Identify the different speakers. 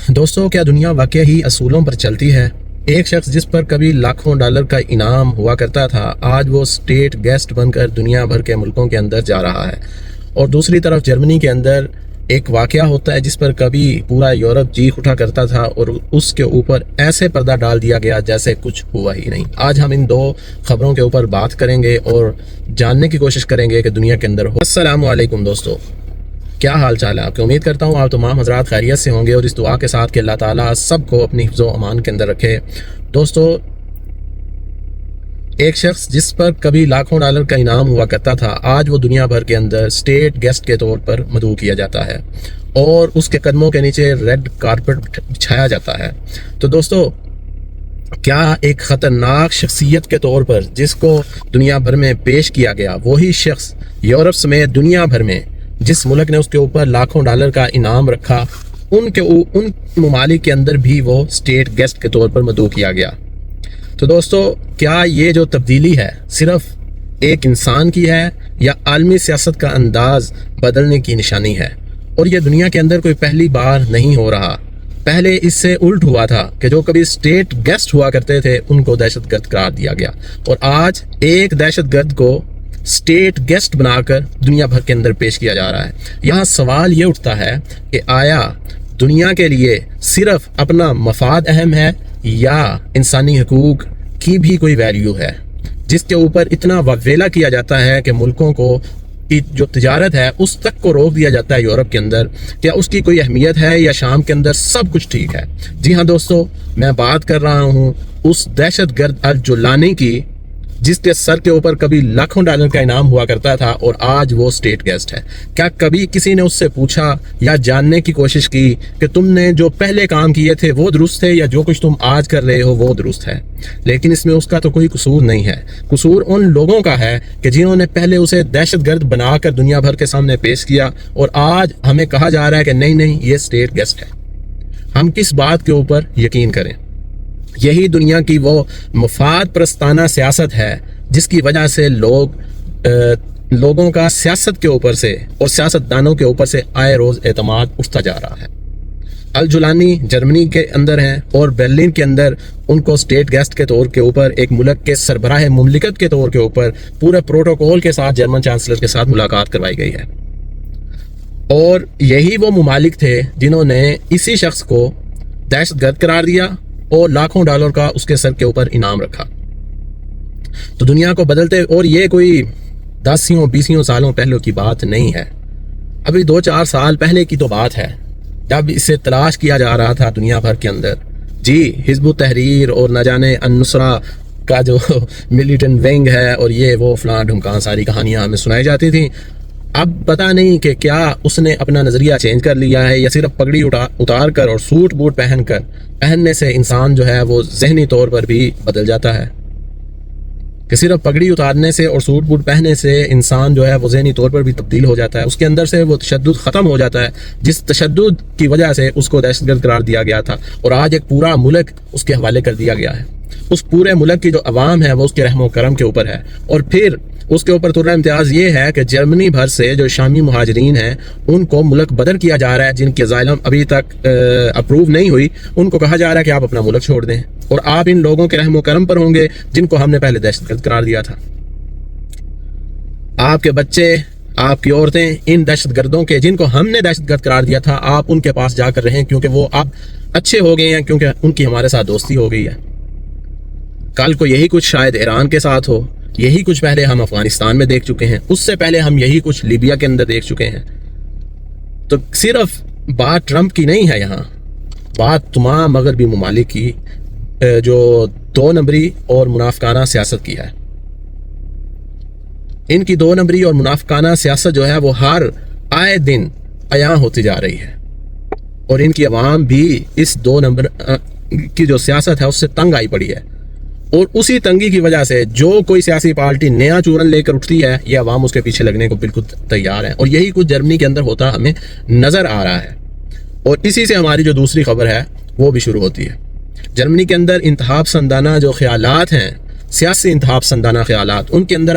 Speaker 1: دوستو، کیا دنیا واقعی ہی اصولوں پر چلتی ہے؟ ایک شخص جس پر کبھی لاکھوں ڈالر کا انعام ہوا کرتا تھا، آج وہ اسٹیٹ گیسٹ بن کر دنیا بھر کے ملکوں کے اندر جا رہا ہے۔ اور دوسری طرف جرمنی کے اندر ایک واقعہ ہوتا ہے جس پر کبھی پورا یورپ چیخ اٹھا کرتا تھا اور اس کے اوپر ایسے پردہ ڈال دیا گیا جیسے کچھ ہوا ہی نہیں۔ آج ہم ان دو خبروں کے اوپر بات کریں گے اور جاننے کی کوشش کریں گے کہ دنیا کے اندر ہو۔ السلام علیکم دوستو، کیا حال چال ہے آپ کی؟ امید کرتا ہوں آپ تمام حضرات خیریت سے ہوں گے، اور اس دعا کے ساتھ کہ اللہ تعالیٰ سب کو اپنی حفظ و امان کے اندر رکھے۔ دوستو، ایک شخص جس پر کبھی لاکھوں ڈالر کا انعام ہوا کرتا تھا، آج وہ دنیا بھر کے اندر اسٹیٹ گیسٹ کے طور پر مدعو کیا جاتا ہے اور اس کے قدموں کے نیچے ریڈ کارپٹ بچھایا جاتا ہے۔ تو دوستو، کیا ایک خطرناک شخصیت کے طور پر جس کو دنیا بھر میں پیش کیا گیا، وہی شخص یورپ سمیت دنیا بھر میں جس ملک نے اس کے اوپر لاکھوں ڈالر کا انعام رکھا، ان ممالک کے اندر بھی وہ اسٹیٹ گیسٹ کے طور پر مدعو کیا گیا۔ تو دوستو، کیا یہ جو تبدیلی ہے صرف ایک انسان کی ہے یا عالمی سیاست کا انداز بدلنے کی نشانی ہے؟ اور یہ دنیا کے اندر کوئی پہلی بار نہیں ہو رہا۔ پہلے اس سے الٹ ہوا تھا کہ جو کبھی اسٹیٹ گیسٹ ہوا کرتے تھے ان کو دہشت گرد قرار دیا گیا، اور آج ایک دہشت گرد کو اسٹیٹ گیسٹ بنا کر دنیا بھر کے اندر پیش کیا جا رہا ہے۔ یہاں سوال یہ اٹھتا ہے کہ آیا دنیا کے لیے صرف اپنا مفاد اہم ہے یا انسانی حقوق کی بھی کوئی ویلیو ہے، جس کے اوپر اتنا وویلا کیا جاتا ہے کہ ملکوں کو کی جو تجارت ہے اس تک کو روک دیا جاتا ہے یورپ کے اندر؟ کیا اس کی کوئی اہمیت ہے یا شام کے اندر سب کچھ ٹھیک ہے؟ جی ہاں دوستو، میں بات کر رہا ہوں اس دہشت گرد الجولانی کی جس کے سر کے اوپر کبھی لاکھوں ڈالر کا انعام ہوا کرتا تھا اور آج وہ اسٹیٹ گیسٹ ہے۔ کیا کبھی کسی نے اس سے پوچھا یا جاننے کی کوشش کی کہ تم نے جو پہلے کام کیے تھے وہ درست تھے یا جو کچھ تم آج کر رہے ہو وہ درست ہے؟ لیکن اس میں اس کا تو کوئی قصور نہیں ہے۔ قصور ان لوگوں کا ہے کہ جنہوں نے پہلے اسے دہشت گرد بنا کر دنیا بھر کے سامنے پیش کیا، اور آج ہمیں کہا جا رہا ہے کہ نہیں یہ اسٹیٹ گیسٹ ہے۔ ہم کس بات کے اوپر یقین کریں؟ یہی دنیا کی وہ مفاد پرستانہ سیاست ہے جس کی وجہ سے لوگوں کا سیاست کے اوپر سے اور سیاست دانوں کے اوپر سے آئے روز اعتماد اٹھتا جا رہا ہے۔ الجولانی جرمنی کے اندر ہیں اور برلن کے اندر ان کو اسٹیٹ گیسٹ کے طور کے اوپر ایک ملک کے سربراہ مملکت کے طور کے اوپر پورے پروٹوکول کے ساتھ جرمن چانسلر کے ساتھ ملاقات کروائی گئی ہے، اور یہی وہ ممالک تھے جنہوں نے اسی شخص کو دہشت گرد قرار دیا اور لاکھوں ڈالر کا اس کے سر کے اوپر انعام رکھا۔ تو دنیا کو بدلتے، اور یہ کوئی 10-20 سالوں پہلے کی بات نہیں ہے، ابھی 2-4 سال پہلے کی تو بات ہے، جب اسے تلاش کیا جا رہا تھا دنیا بھر کے اندر۔ جی، حزب التحریر اور نہ جانے النصرہ کا جو ملیٹنٹ ونگ ہے اور یہ وہ فلاں ڈھمکان ساری کہانیاں ہمیں سنائی جاتی تھیں۔ اب پتہ نہیں کہ کیا اس نے اپنا نظریہ چینج کر لیا ہے یا صرف پگڑی اتار کر اور سوٹ بوٹ پہننے سے انسان جو ہے وہ ذہنی طور پر بھی بدل جاتا ہے، کہ صرف پگڑی اتارنے سے اور سوٹ بوٹ پہننے سے انسان جو ہے وہ ذہنی طور پر بھی تبدیل ہو جاتا ہے، اس کے اندر سے وہ تشدد ختم ہو جاتا ہے جس تشدد کی وجہ سے اس کو دہشت گرد قرار دیا گیا تھا، اور آج ایک پورا ملک اس کے حوالے کر دیا گیا ہے۔ اس پورے ملک کی جو عوام ہے وہ اس کے رحم و کرم کے اوپر ہے، اور پھر اس کے اوپر ترا امتیاز یہ ہے کہ جرمنی بھر سے جو شامی مہاجرین ہیں ان کو ملک بدر کیا جا رہا ہے، جن کی اسائلم ابھی تک اپروو نہیں ہوئی، ان کو کہا جا رہا ہے کہ آپ اپنا ملک چھوڑ دیں اور آپ ان لوگوں کے رحم و کرم پر ہوں گے جن کو ہم نے پہلے دہشت گرد قرار دیا تھا۔ آپ کے بچے، آپ کی عورتیں ان دہشت گردوں کے جن کو ہم نے دہشت گرد قرار دیا تھا، آپ ان کے پاس جا کر رہیں کیونکہ وہ اب اچھے ہو گئے ہیں، کیونکہ ان کی ہمارے ساتھ دوستی ہو گئی ہے۔ کل کو یہی کچھ شاید ایران کے ساتھ ہو، یہی کچھ پہلے ہم افغانستان میں دیکھ چکے ہیں، اس سے پہلے ہم یہی کچھ لیبیا کے اندر دیکھ چکے ہیں۔ تو صرف بات ٹرمپ کی نہیں ہے، یہاں بات تمام مغربی ممالک کی جو 2 نمبری اور منافقانہ سیاست کی ہے۔ ان کی 2 نمبری اور منافقانہ سیاست جو ہے وہ ہر آئے دن عیاں ہوتی جا رہی ہے، اور ان کی عوام بھی اس 2 نمبر کی جو سیاست ہے اس سے تنگ آئی پڑی ہے، اور اسی تنگی کی وجہ سے جو کوئی سیاسی پارٹی نیا چورن لے کر اٹھتی ہے یہ عوام اس کے پیچھے لگنے کو بالکل تیار ہے، اور یہی کچھ جرمنی کے اندر ہوتا ہمیں نظر آ رہا ہے۔ اور اسی سے ہماری جو دوسری خبر ہے وہ بھی شروع ہوتی ہے۔ جرمنی کے اندر انتہا پسندانہ جو خیالات ہیں، سیاسی انتہا پسندانہ خیالات، ان کے اندر